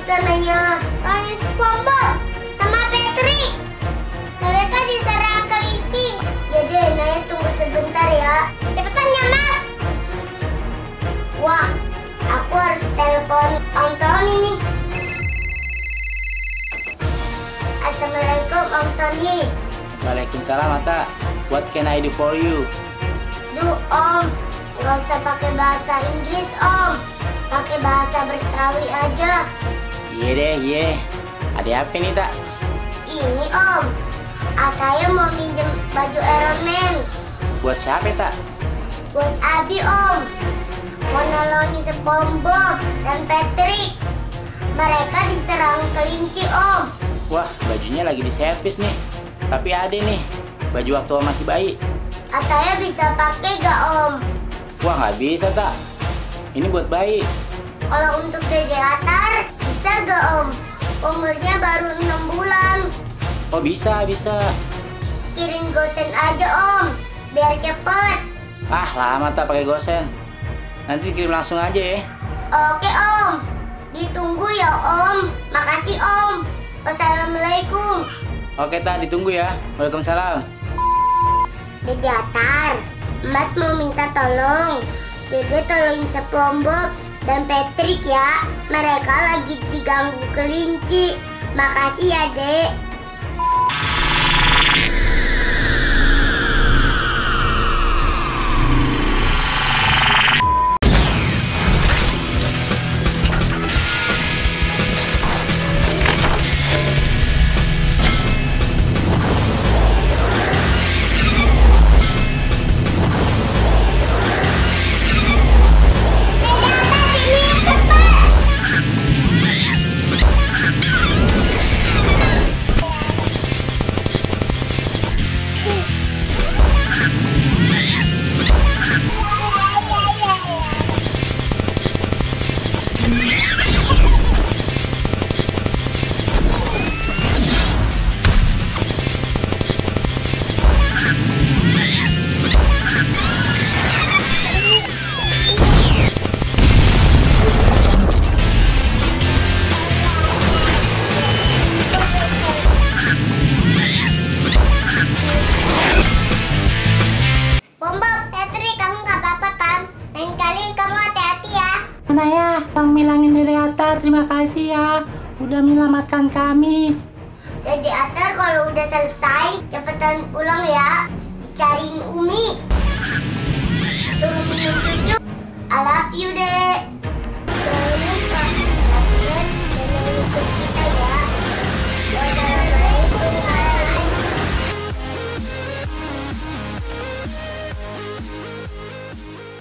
sananya. Tanya SpongeBob sama Patrick. Mereka diserang kelinci. Ya deh, Naya tunggu sebentar ya. Cepetan ya, Mas. Wah, aku harus telepon Om Tony nih. Assalamualaikum Om Tony. Waalaikumsalam, Ata. What can I do for you? Om, nggak usah pakai bahasa Inggris, Om. Pakai bahasa Betawi aja. Iya deh, iya. Ada apa nih, Tak? Ini, Om. Ataya mau minjem baju Iron Man. Buat siapa, Tak? Buat Abi, Om. Mau nolongin SpongeBob dan Patrick. Mereka diserang kelinci, Om. Wah, bajunya lagi di servis nih. Tapi ada nih, baju waktu Om masih bayi. Ataya bisa pakai gak, Om? Wah, nggak bisa, Tak. Ini buat bayi. Kalau untuk Dede Atar, bisa gak, Om? Umurnya baru 6 bulan. Oh, bisa, bisa. Kirim gosen aja, Om. Biar cepet. Ah, lama Tak pakai gosen. Nanti kirim langsung aja ya. Oke, Om. Ditunggu ya, Om. Makasih, Om. Wassalamualaikum. Oke, Tak, ditunggu ya. Waalaikumsalam. Dede Atar, Mas mau minta tolong. Dede tolongin SpongeBob dan Patrick ya. Mereka lagi diganggu kelinci. Makasih ya, Dek. Naya, Bang Milangin Dede Atar, terima kasih ya udah menyelamatkan kami. Dede Atar kalau udah selesai cepetan pulang ya, dicariin Umi.